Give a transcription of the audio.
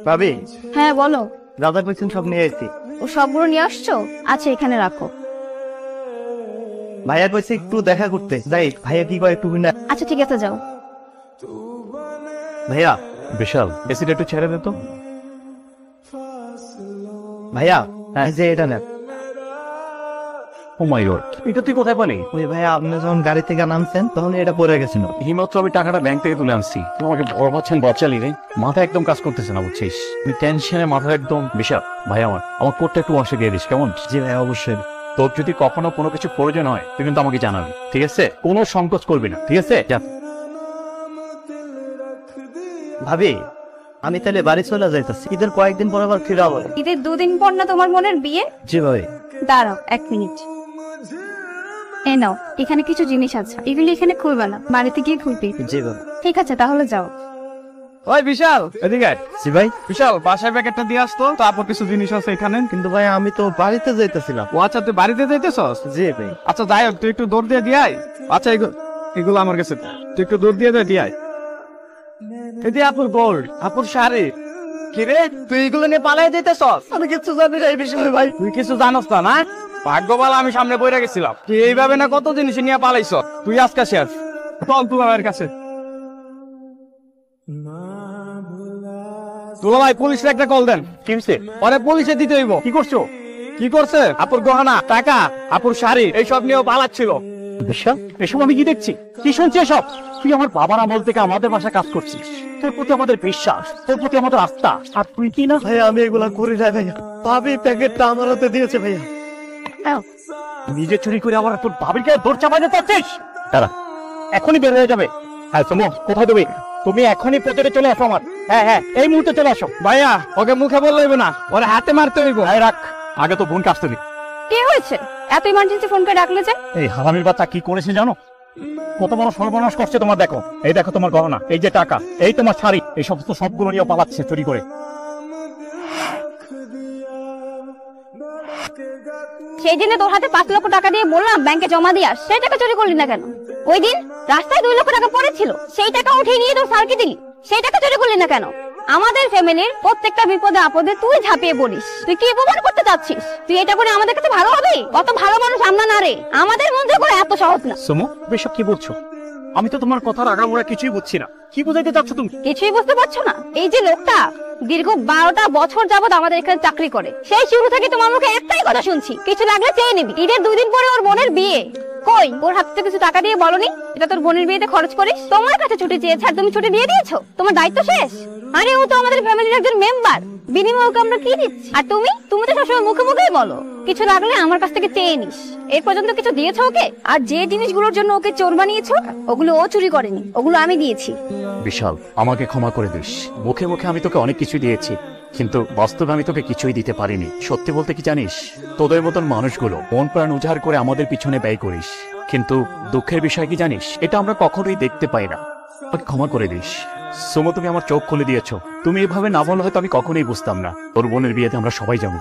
ভাবি, হ্যাঁ বলো। দাদা কইছেন সব নিয়ে এসেছি। ও সবগুলো নিয়ে আসছো? আচ্ছা এখানে রাখো। ভাইয়া কইছে একটু দেখা করতে যাই, ভাইয়া কি কয় একটু না। আচ্ছা ঠিক আছে যাও। ভাইয়া, বিশাল, এসিটা একটু ছেড়ে দে তো। ভাইয়া এই যে এটা নেন। ও মাই গড, এটা তুই কোথায় পালি? ওই ভাইয়া আপনি যখন গাড়ি থেকে নামছেন তখন এটা পড়ে গেছিল। হিমাত্র আমি টাকাটা ব্যাংক থেকে তুলে আনছি। তুই আমাকে বড় পাচ্ছেন বাচ্চালি রে, মাথা একদম কাজ করতেছে না বুঝছিস? তুই টেনশনে মাথা একদম। বিশাল ভাই, আমার কোটটা একটু ওয়াশে দিয়ে দিস কেমন? জি ভাইয়া অবশ্যই। তোর যদি কখনো কোনো কিছু প্রয়োজন হয় তুই কিন্তু আমাকে জানাবি, ঠিক আছে? কোনো সংকোচ করবি না, ঠিক আছে? যা। ভাবি, আমি তাহলে বাড়ি চলে যাইতেছি, ঈদের কয়েকদিন পর আবার ফিরে আবার। ঈদের 2 দিন পর না তোমার বোনের বিয়ে? জি ভাই। দাঁড়াও 1 মিনিট। এই নাও, এখানে কিছু জিনিস আছে, এগুলো এখানে খুলবে না, বাড়িতে গিয়ে খুলবি। জি ভাই। ঠিক আছে তাহলে যাও। ওই বিশাল, এদিকে আয়। জি ভাই। বিশাল, বাসায় প্যাকেটটা দিয়ে আসতো, তারপর কিছু জিনিস আছে এখানে। কিন্তু ভাই আমি তো বাড়িতে যাইতেছিলাম। ও আচ্ছা, তুই বাড়িতে যাইতেছস? জি ভাই। আচ্ছা যাই হোক, তুই একটু দৌড় দিয়ে দিয়ে আয়। আচ্ছা এগুলো আমার কাছে, তুই একটু দৌড় দিয়ে দিয়ে আয়। এই যে আপুর গোল্ড, আপুর শাড়ি। কিরে, তুই এগুলো নিয়ে পালাই যাইতেছস? আমি কিছু জানি না এই বিষয়ে ভাই। তুই কিছু জানোস না না? ভাগ্যবালা আমি সামনে বইরা গেছিলাম। তুই এইভাবে না কত জিনিস নিয়ে পালাইছ। তুই আজকে শেষ। চল তুই আমার কাছে। তুলা ভাই, পুলিশে একটা কল দেন। কি হয়েছে? পরে পুলিশে দিতে হইব। কি করছো? কি করছে? আপুর গহনা, টাকা, আপুর শাড়ি এইসব নিয়েও পালাচ্ছিল। বিশাল, এসব আমি কি দেখছি, কি শুনছি এসব? তুই আমার বাবার আমল থেকে আমাদের বাসায় কাজ করছিস, তোর প্রতি আমাদের বিশ্বাস, তোর প্রতি আমাদের আস্থা, আর তুই কি না? ভাইয়া আমি এগুলা করি না ভাইয়া। ভাবি প্যাকেটটা আমার হাতে দিয়েছে ভাইয়া। নিজে চুরি করে আবার তোর বাবির গায়ে দৌড় চাপাতে চাচ্ছিস? দাঁড়া, এখনই বের হয়ে যাবে। হ্যাঁ সুমো, কোথায় তুমি? তুমি এখনই পেছনে চলে আসো আমার। হ্যাঁ হ্যাঁ, এই মুহূর্তে চলে আসো। ভাইয়া, ওকে মুখে বললে হইব না, ওরে হাতে মারতে হইব। হ্যাঁ রাখ, আগে তো বোনকে আসতে দি। কি হয়েছে? এত ইমার্জেন্সি ফোন করে ডাকলে যে? এই হারামির বাচ্চা কি করেছে জানো? কত বড় সর্বনাশ করছে তোমার। দেখো, এই দেখো তোমার গহনা, এই যে টাকা, এই তোমার শাড়ি, এই সমস্ত সবগুলো নিয়ে পালাচ্ছে চুরি করে। সেই দিনে তোর হাতে 5 লক্ষ টাকা দিয়ে বললাম ব্যাংকে জমা দিয়ে আস, সেই টাকা চুরি করলি না কেন? ওই দিন রাস্তায় 2 লক্ষ টাকা পড়েছিল, সেই টাকা উঠিয়ে নিয়ে তোর স্যারকে দিলি, সেই টাকা চুরি করলি না কেন? আমাদের ফ্যামিলির প্রত্যেকটা বিপদে আপদে তুই ঝাঁপিয়ে পড়িস। তুই কি প্রমাণ করতে চাচ্ছিস? তুই এটা করে আমাদের কাছে ভালো হবি? কত ভালো মানুষ আমরা না রে, আমাদের মধ্যে করে এত সহজ না। সুমো, বেশক কি বলছো? আমি তো তোমার কথার আগামোড়া কিছুই বুঝছি না। কি বুঝাইতে চাচ্ছ তুমি? কিছুই বুঝতে পারছো না? এই যে লোকটা দীর্ঘ 12টা বছর যাবত আমাদের এখানে চাকরি করে, সেই শুরু থেকে তোমার মুখে একটাই কথা শুনছি, কিছু লাগলে চেয়ে নিবি। ঈদের 2 দিন পরে ওর বোনের বিয়ে, কই ওর হাতে কিছু টাকা দিয়ে বলনি এটা তোর বোনের বিয়েতে খরচ করিস? তোমার কাছে ছুটি চেয়েছে আর তুমি ছুটি দিয়ে দিয়েছো? তোমার দায়িত্ব শেষ? আরে ও তো আমাদের ফ্যামিলির একজন মেম্বার, বিনিময়ে ওকে আমরা কি দিচ্ছি? আর তুমি তো সবসময় মুখে মুখেই বলো কিছু লাগলে আমার কাছ থেকে চেয়ে নিস। এই পর্যন্ত কিছু দিয়েছো ওকে? আর যে জিনিসগুলোর জন্য ওকে চোর বানিয়েছো ওগুলো ও চুরি করেনি, ওগুলো আমি দিয়েছি। বিশাল, আমাকে ক্ষমা করে দিস। মুখে মুখে আমি তোকে অনেক কিছু দিয়েছি, কিন্তু বাস্তবে আমি তোকে কিছুই দিতে পারিনি। সত্যি বলতে কি জানিস, তোদের মতন মানুষগুলো মন প্রাণ উজাড় করে আমাদের পিছনে ব্যয় করিস, কিন্তু দুঃখের বিষয় কি জানিস, এটা আমরা কখনোই দেখতে পাই না। আমাকে ক্ষমা করে দিস। সুমো, তুমি আমার চোখ খুলে দিয়েছো। তুমি এভাবে না বলা হয়তো আমি কখনোই বুঝতাম না। তোর বোনের বিয়েতে আমরা সবাই যাবো।